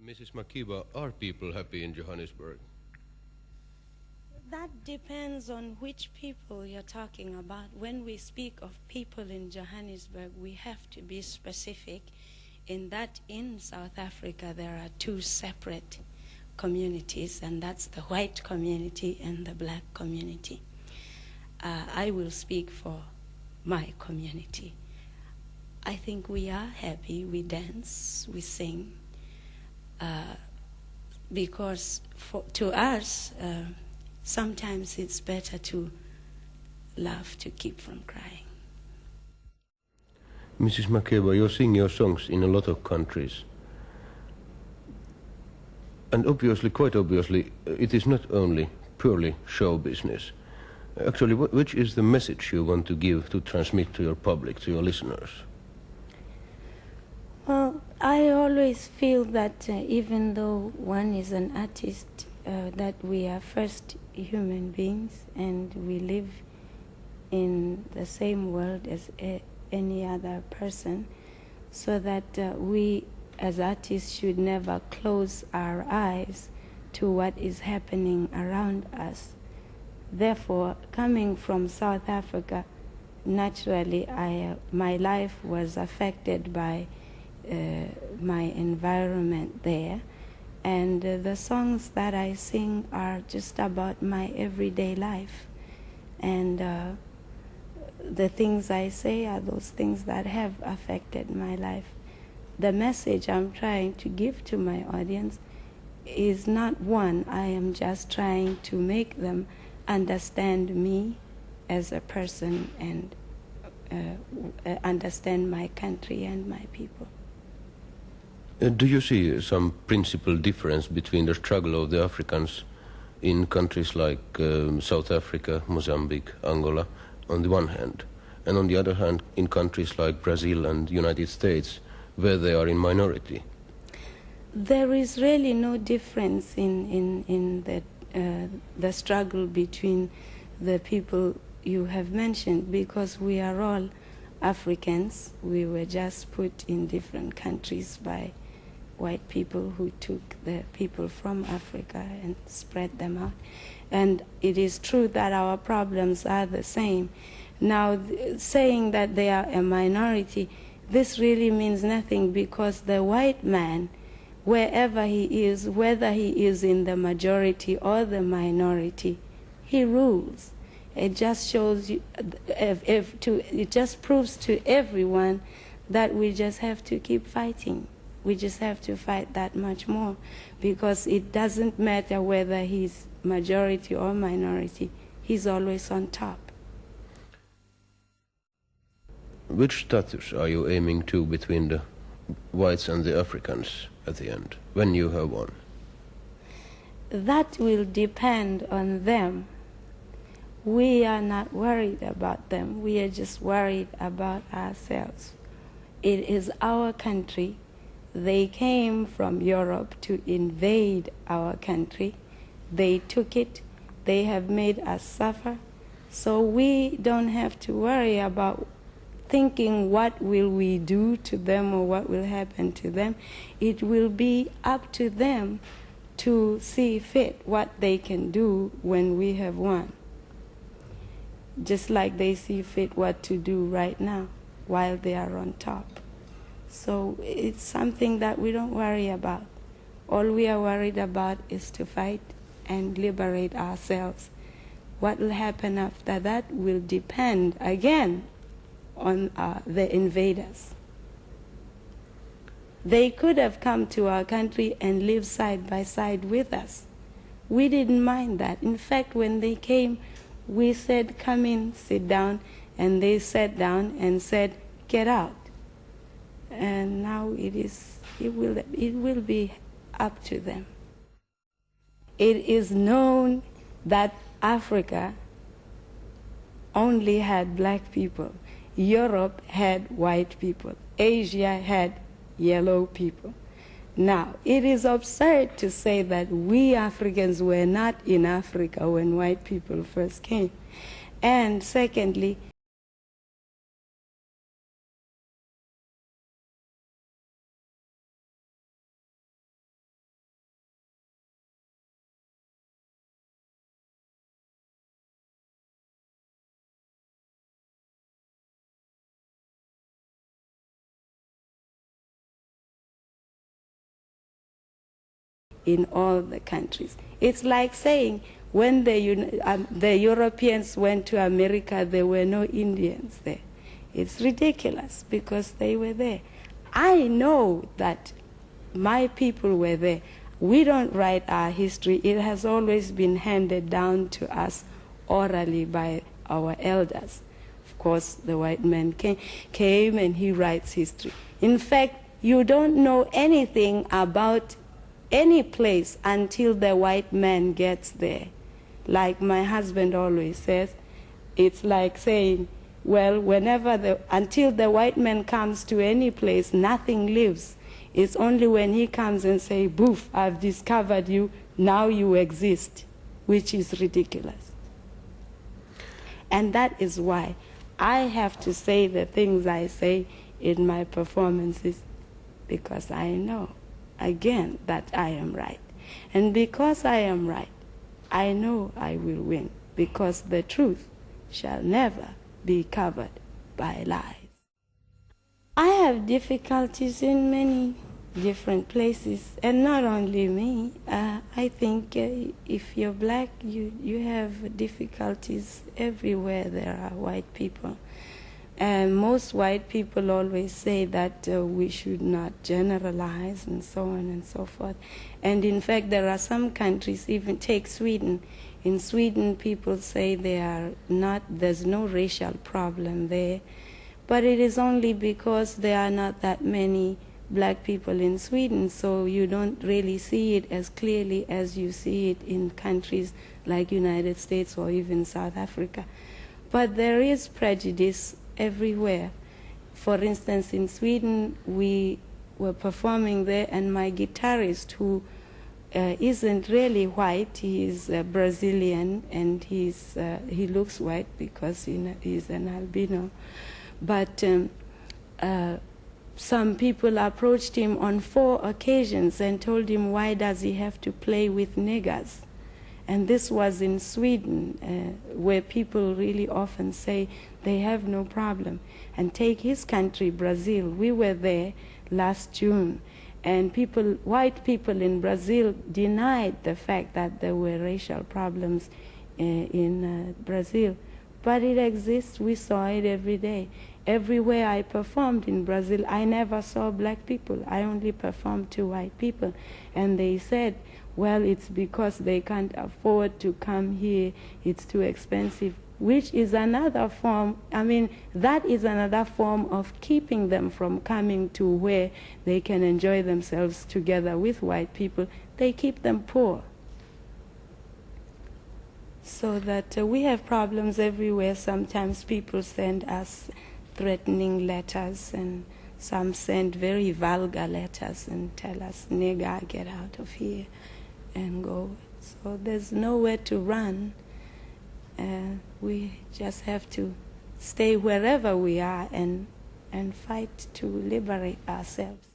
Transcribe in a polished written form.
Mrs. Makeba, are people happy in Johannesburg? That depends on which people you're talking about. When we speak of people in Johannesburg, we have to be specific in that in South Africa there are two separate communities, and that's the white community and the black community. I will speak for my community. I think we are happy, we dance, we sing, because to us, sometimes it's better to laugh to keep from crying. Mrs. Makeba, you sing your songs in a lot of countries. And obviously, quite obviously, it is not only purely show business. Actually, which is the message you want to give, to transmit to your public, to your listeners? Well, I always feel that even though one is an artist, that we are first human beings and we live in the same world as any other person, so that we as artists should never close our eyes to what is happening around us. Therefore, coming from South Africa, naturally my life was affected by my environment there, and the songs that I sing are just about my everyday life, and the things I say are those things that have affected my life. The message I'm trying to give to my audience is not one. I am just trying to make them understand me as a person and understand my country and my people. Do you see some principal difference between the struggle of the Africans in countries like South Africa, Mozambique, Angola, on the one hand, and on the other hand in countries like Brazil and the United States, where they are in minority? There is really no difference in the struggle between the people you have mentioned, because we are all Africans. We were just put in different countries by white people who took the people from Africa and spread them out. And it is true that our problems are the same. Now, saying that they are a minority, this really means nothing, because the white man, wherever he is, whether he is in the majority or the minority, he rules. It just shows you, it just proves to everyone that we just have to keep fighting. We just have to fight that much more, because it doesn't matter whether he's majority or minority, he's always on top. Which status are you aiming to between the whites and the Africans at the end, when you have won? That will depend on them. We are not worried about them. We are just worried about ourselves. It is our country. They came from Europe to invade our country. They took it. They have made us suffer. So we don't have to worry about thinking what will we do to them or what will happen to them. It will be up to them to see fit what they can do when we have won. Just like they see fit what to do right now while they are on top. So it's something that we don't worry about. All we are worried about is to fight and liberate ourselves. What will happen after that will depend, again, on the invaders. They could have come to our country and lived side by side with us. We didn't mind that. In fact, when they came, we said, come in, sit down, and they sat down and said, get out. And now it will be up to them. It is known that Africa only had black people. Europe had white people. Asia had yellow people. Now, it is absurd to say that we Africans were not in Africa when white people first came. And secondly, in all the countries. It's like saying when the Europeans went to America, there were no Indians there. It's ridiculous because they were there. I know that my people were there. We don't write our history. It has always been handed down to us orally by our elders. Of course, the white man came and he writes history. In fact, you don't know anything about any place until the white man gets there. Like my husband always says, it's like saying, well, until the white man comes to any place, nothing lives. It's only when he comes and says, boof, I've discovered you, now you exist, which is ridiculous. And that is why I have to say the things I say in my performances, because I know, again, that I am right. And because I am right, I know I will win, because the truth shall never be covered by lies. I have difficulties in many different places, and not only me. I think if you're black, you have difficulties everywhere there are white people. And most white people always say that we should not generalize and so on and so forth. And in fact, there are some countries, even take Sweden. In Sweden, people say there's no racial problem there. But it is only because there are not that many black people in Sweden, so you don't really see it as clearly as you see it in countries like United States or even South Africa. But there is prejudice everywhere. For instance, in Sweden, we were performing there, and my guitarist, who isn't really white, he is Brazilian, and he looks white because he's an albino. But some people approached him on 4 occasions and told him, why does he have to play with niggers? And this was in Sweden, where people really often say they have no problem. And take his country, Brazil. We were there last June, and white people in Brazil denied the fact that there were racial problems in Brazil. But it exists. We saw it every day. Everywhere I performed in Brazil, I never saw black people. I only performed to white people. And they said, well, it's because they can't afford to come here. It's too expensive, which is another form. That is another form of keeping them from coming to where they can enjoy themselves together with white people. They keep them poor. So that we have problems everywhere. Sometimes people send us threatening letters, and some send very vulgar letters and tell us, nigger, get out of here and go. So there's nowhere to run. We just have to stay wherever we are and fight to liberate ourselves.